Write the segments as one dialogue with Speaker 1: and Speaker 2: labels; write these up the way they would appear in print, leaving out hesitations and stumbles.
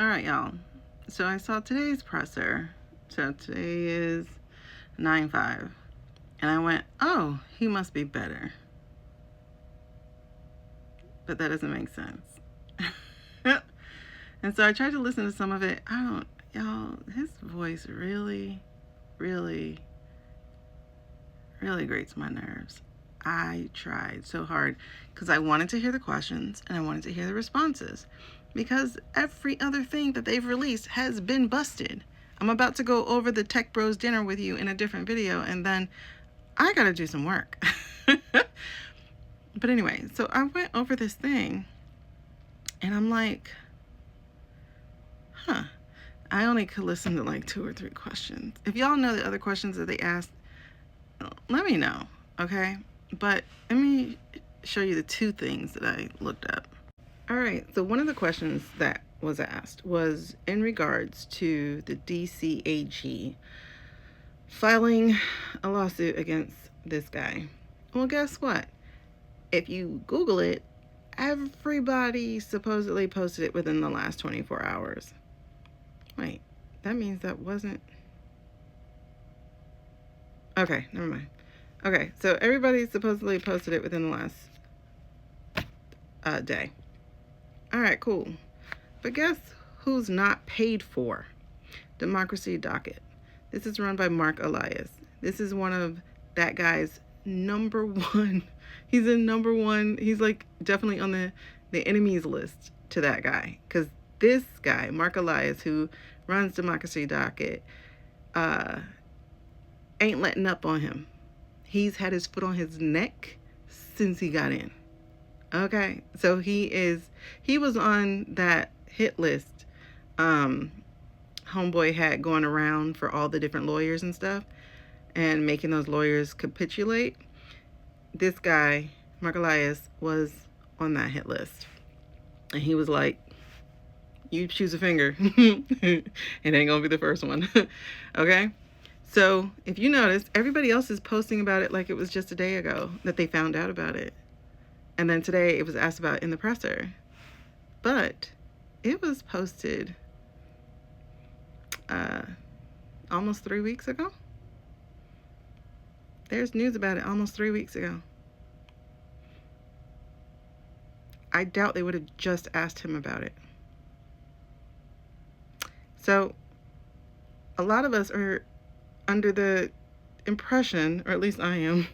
Speaker 1: All right, y'all. So I saw today's presser. So today is 9/5. And I went, oh, he must be better. But that doesn't make sense. And so I tried to listen to some of it. Y'all, his voice really, really, really grates my nerves. I tried so hard because I wanted to hear the questions and I wanted to hear the responses because every other thing that they've released has been busted. I'm about to go over the Tech Bros dinner with you in a different video, and then I gotta do some work. But anyway, so I went over this thing and I'm like, I only could listen to like 2 or 3 questions. If y'all know the other questions that they asked, let me know, okay? But let me show you the 2 things that I looked up. All right, so one of the questions that was asked was in regards to the DCAG filing a lawsuit against this guy. Well, guess what? If you Google it, everybody supposedly posted it within the last 24 hours. Wait, that means that wasn't... Okay, never mind. Okay, so everybody supposedly posted it within the last day. All right, cool. But guess who's not paid for? Democracy Docket. This is run by Mark Elias. This is one of that guy's number one. He's in number one. He's like definitely on the enemies list to that guy. Because this guy, Mark Elias, who runs Democracy Docket, ain't letting up on him. He's had his foot on his neck since he got in. Okay, so he was on that hit list homeboy had going around for all the different lawyers and stuff and making those lawyers capitulate. This guy, Mark Elias, was on that hit list. And he was like, you choose a finger. It ain't gonna be the first one. Okay? So if you notice, everybody else is posting about it like it was just a day ago that they found out about it. And then today it was asked about in the presser. But it was posted almost 3 weeks ago. There's news about it almost 3 weeks ago. I doubt they would have just asked him about it. So a lot of us are under the impression, or at least I am,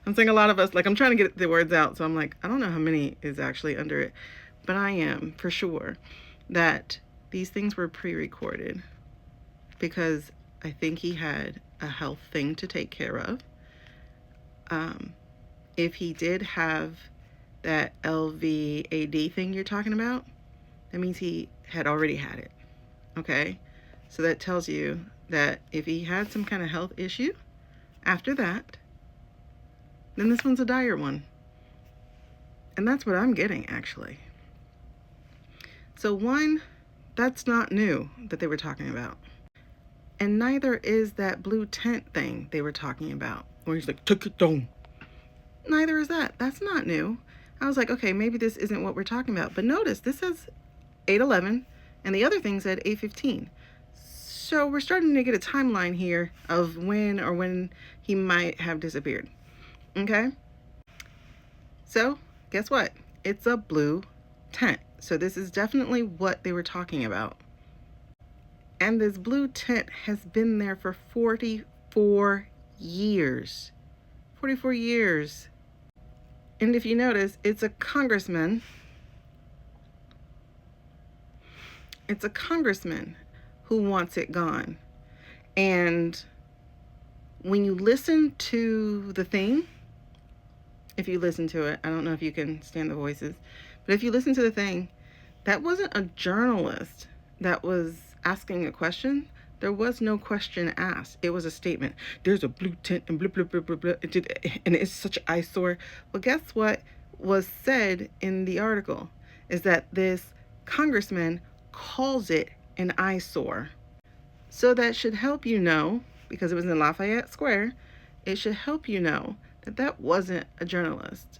Speaker 1: I'm saying a lot of us, like I'm trying to get the words out, so I'm like, I don't know how many is actually under it, but I am for sure that these things were pre-recorded because I think he had a health thing to take care of. If he did have that LVAD thing you're talking about, that means he had already had it. Okay, so that tells you that if he had some kind of health issue after that, then this one's a dire one. And that's what I'm getting, actually. So one, that's not new that they were talking about. And neither is that blue tent thing they were talking about, where he's like, took it down. Neither is that. That's not new. I was like, okay, maybe this isn't what we're talking about. But notice, this says 8/11, and the other thing said 8/15. So we're starting to get a timeline here of when he might have disappeared. Okay? So, guess what? It's a blue tent. So this is definitely what they were talking about. And this blue tent has been there for 44 years. 44 years. And if you notice, it's a congressman. It's a congressman who wants it gone. And when you listen to the thing, if you listen to it, I don't know if you can stand the voices, but if you listen to the thing, that wasn't a journalist that was asking a question. There was no question asked. It was a statement. There's a blue tent and blah, blah, blah, blah, blah, and it's such an eyesore. Well, guess what was said in the article is that this congressman calls it an eyesore. So that should help you know, because it was in Lafayette Square, it should help you know that that wasn't a journalist.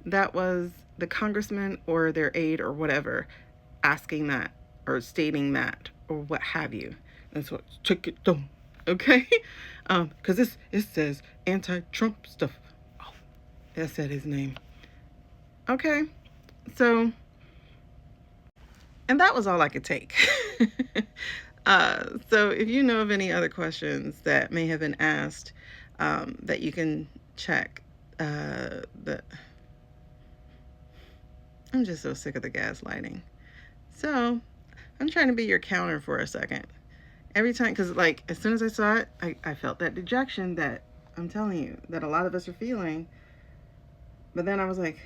Speaker 1: That was the congressman or their aide or whatever asking that or stating that or what have you. That's what check it down. Okay? Because it says anti-Trump stuff. Oh, that said his name. Okay. So, and that was all I could take. So if you know of any other questions that may have been asked, that you can check, I'm just so sick of the gaslighting. So I'm trying to be your counter for a second. Every time, because like as soon as I saw it, I felt that dejection that I'm telling you that a lot of us are feeling. But then I was like,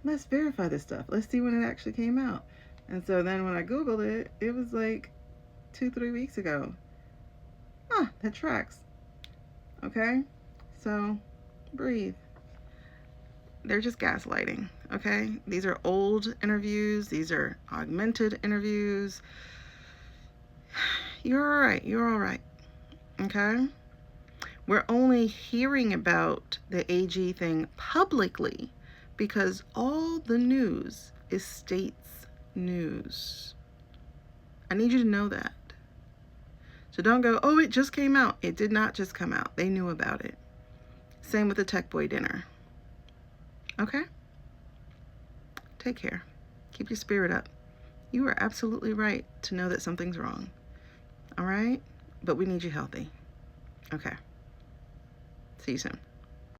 Speaker 1: let's verify this stuff. Let's see when it actually came out. And so then when I Googled it, it was like 2-3 weeks ago. That tracks. Okay? So breathe. They're just gaslighting. Okay? These are old interviews. These are augmented interviews. You're all right. You're all right. Okay? We're only hearing about the AG thing publicly because all the news is states news. I need you to know that. So don't go, oh, it just came out. It did not just come out. They knew about it. Same with the Tech Boy dinner. Okay? Take care. Keep your spirit up. You are absolutely right to know that something's wrong. All right? But we need you healthy. Okay. See you soon.